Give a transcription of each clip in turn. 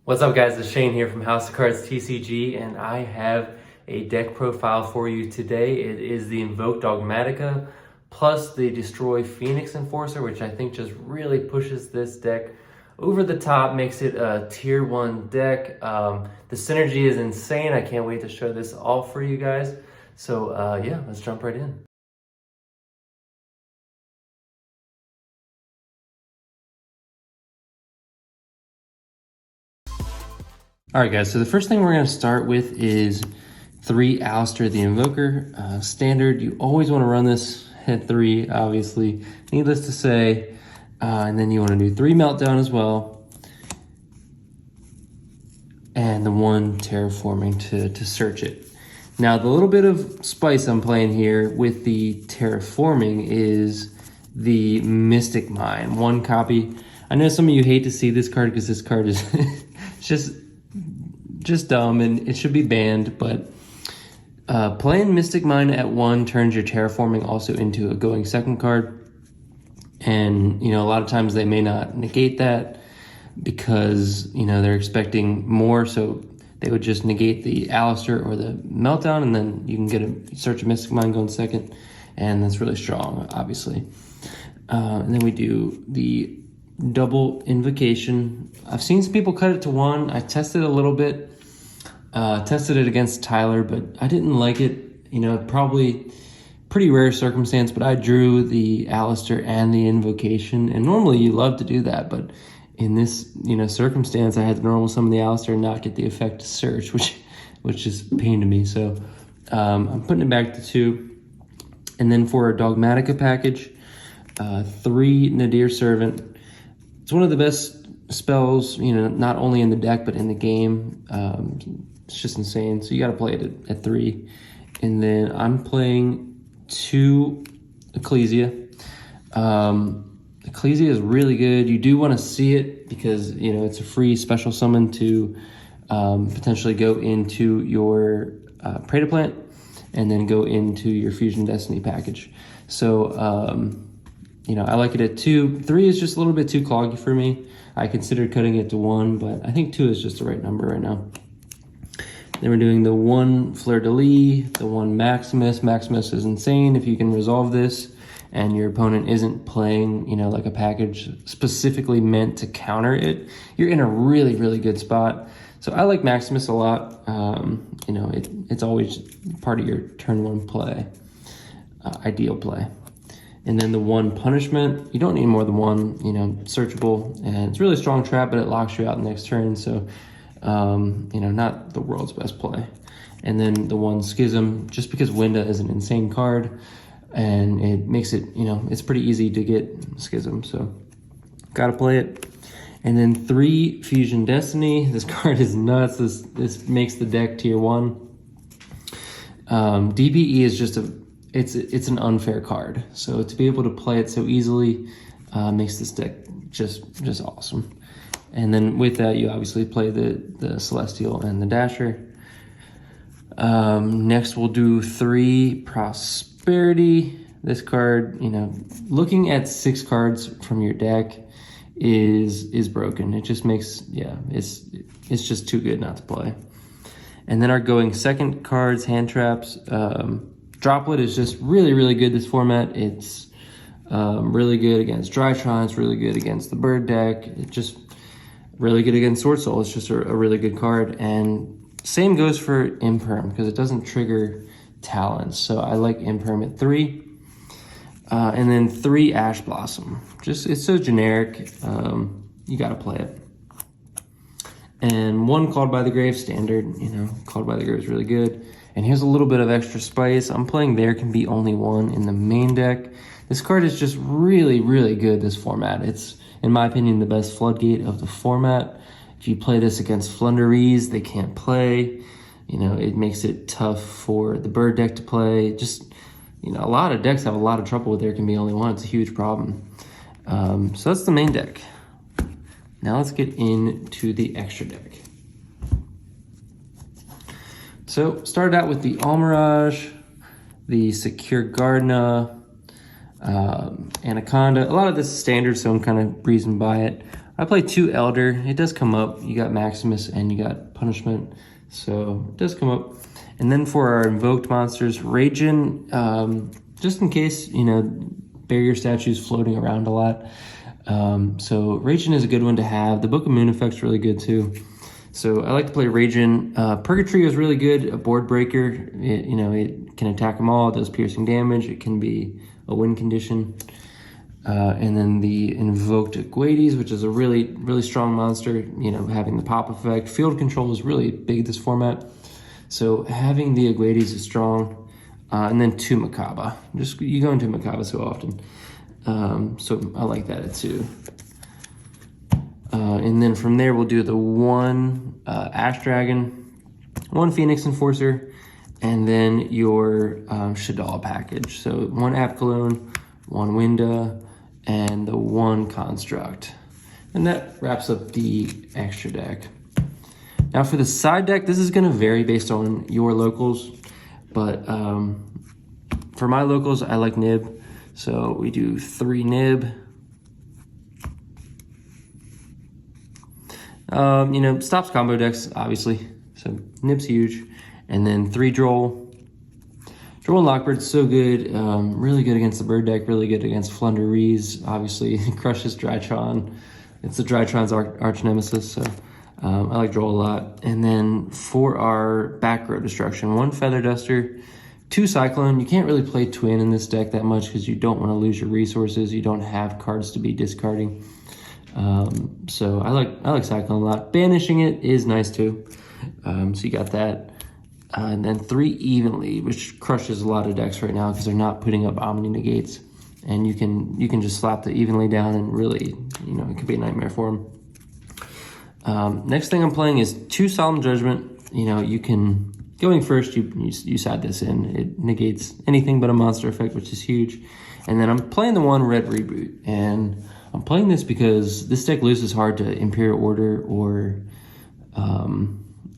What's up guys, it's Shane here from House of Cards TCG, and I have a deck profile for you today. It is the Invoked Dogmatika plus the Destroy Phoenix Enforcer, which I think just really pushes this deck over the top, makes it a tier 1 deck. The synergy is insane. I can't wait to show this all for you guys. So yeah, let's jump right in. All right, guys, so the first thing we're going to start with is 3 Alistair the Invoker. Standard, you always want to run this at 3, obviously, needless to say. And then you want to do 3 Meltdown as well. And the 1 Terraforming to search it. Now, the little bit of spice I'm playing here with the Terraforming is the Mystic Mine. 1 copy. I know some of you hate to see this card because this card is just dumb and it should be banned, but playing Mystic Mine at 1 turns your Terraforming also into a going second card. And, you know, a lot of times they may not negate that because, you know, they're expecting more, so they would just negate the Alistair or the Meltdown, and then you can get a search a Mystic Mine going second, and that's really strong, obviously. And then we do the double Invocation. I've seen some people cut it to 1. I tested a little bit. Tested it against Tyler, but I didn't like it. You know, probably pretty rare circumstance, but I drew the Alistair and the Invocation, and normally you love to do that, but in this, you know, circumstance, I had to normal summon the Alistair and not get the effect to search, which is pain to me. So I'm putting it back to 2. And then for a Dogmatika package, 3 Nadir Servant. It's one of the best spells, you know, not only in the deck, but in the game. It's just insane. So you got to play it at 3. And then I'm playing 2 Ecclesia. Ecclesia is really good. You do want to see it because, you know, it's a free special summon to potentially go into your Prey to Plant and then go into your Fusion Destiny package. So, you know, I like it at 2. 3 is just a little bit too cloggy for me. I considered cutting it to 1, but I think 2 is just the right number right now. Then we're doing the 1 Fleur de Lis, the 1 Maximus. Maximus is insane if you can resolve this and your opponent isn't playing, you know, like a package specifically meant to counter it. You're in a really, really good spot. So I like Maximus a lot. You know, it's always part of your turn 1 play, ideal play. And then the 1 Punishment, you don't need more than 1, you know, searchable. And it's a really strong trap, but it locks you out the next turn. So, you know, not the world's best play. And then the 1 Schism, just because Winda is an insane card and it makes it, you know, it's pretty easy to get Schism. So, gotta play it. And then 3 Fusion Destiny. This card is nuts. This makes the deck tier 1. DPE is just it's an unfair card, so to be able to play it so easily makes this deck just awesome. And then with that, you obviously play the Celestial and the Dasher. Next, we'll do 3 Prosperity. This card, you know, looking at 6 cards from your deck is broken. It just makes, yeah, it's just too good not to play. And then our going second cards, Hand Traps. Droplet is just really, really good this format. It's really good against Drytron. It's really good against the Bird deck. It's just really good against Sword Soul. It's just a really good card. And same goes for Imperm because it doesn't trigger Talents. So I like Imperm at 3. And then 3 Ash Blossom. Just, it's so generic. You got to play it. And 1 Called by the Grave standard. You know, Called by the Grave is really good. And here's a little bit of extra spice. I'm playing There Can Be Only One in the main deck. This card is just really, really good, this format. It's, in my opinion, the best floodgate of the format. If you play this against Flunderees, they can't play. You know, it makes it tough for the Bird deck to play. Just, you know, a lot of decks have a lot of trouble with There Can Be Only One. It's a huge problem. So that's the main deck. Now let's get into the extra deck. So, started out with the Almirage, the Secure Gardna, Anaconda. A lot of this is standard, so I'm kind of breezing by it. I play 2 Elder. It does come up. You got Maximus and you got Punishment. So it does come up. And then for our Invoked monsters, Ragin, just in case, you know, barrier statues floating around a lot. So Ragin is a good one to have. The Book of Moon Effect's really good too. So I like to play Ragin. Purgatory is really good, a board breaker. You know, it can attack them all, it does piercing damage. It can be a win condition. And then the Invoked Aguades, which is a really, really strong monster, you know, having the pop effect. Field control is really big this format. So having the Aguades is strong. And then 2 Macabre. Just, you go into Macabre so often. So I like that at 2. And then from there, we'll do the 1 Ash Dragon, 1 Phoenix Enforcer, and then your Shaddoll package. So 1 Apkalone, 1 Winda, and the 1 Construct. And that wraps up the extra deck. Now for the side deck, this is gonna vary based on your locals, but for my locals, I like Nib. So we do 3 Nib. You know, stops combo decks, obviously. So Nib's huge. And then 3 Droll. Droll and Lockbird's so good. Really good against the bird deck, really good against Flunderees. Obviously, crushes Drytron. It's the Drytron's arch nemesis, so I like Droll a lot. And then for our back row destruction, 1 Feather Duster, 2 Cyclone. You can't really play Twin in this deck that much because you don't want to lose your resources. You don't have cards to be discarding. So I like Cyclone a lot. Banishing it is nice too. So you got that. And then 3 Evenly, which crushes a lot of decks right now because they're not putting up Omni Negates. And you can just slap the Evenly down and really, you know, it could be a nightmare for them. Next thing I'm playing is 2 Solemn Judgment. You know, you can, going first, you side this in. It negates anything but a monster effect, which is huge. And then I'm playing the 1 Red Reboot. And I'm playing this because this deck loses hard to Imperial Order or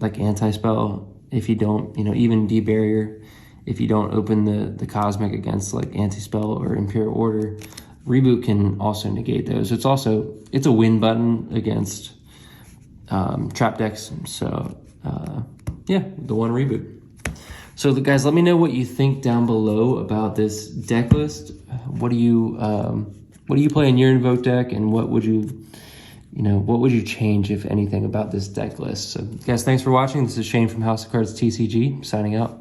like Anti-Spell if you don't, you know, even D-Barrier. If you don't open the Cosmic against like Anti-Spell or Imperial Order, Reboot can also negate those. It's a win button against trap decks. So yeah, the 1 Reboot. So guys, let me know what you think down below about this deck list. What do you play in your Invoked deck, and what would you change, if anything, about this deck list? So guys, thanks for watching. This is Shane from House of Cards TCG, signing out.